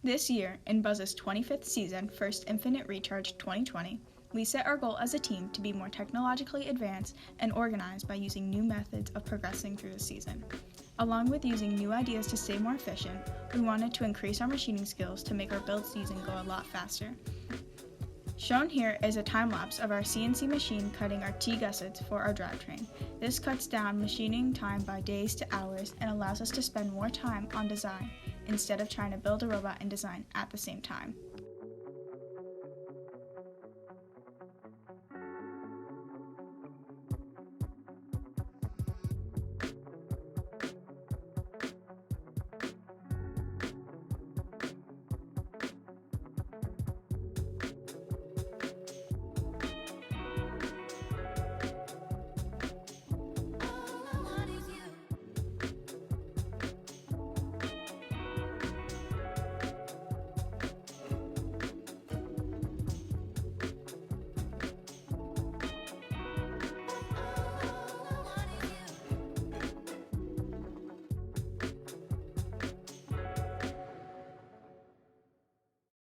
This year, in Buzz's 25th season, First Infinite Recharge 2020, we set our goal as a team to be more technologically advanced and organized by using new methods of progressing through the season. Along with using new ideas to stay more efficient, we wanted to increase our machining skills to make our build season go a lot faster. Shown here is a time lapse of our CNC machine cutting our T-Gussets for our drivetrain. This cuts down machining time by days to hours and allows us to spend more time on design instead of trying to build a robot and design at the same time.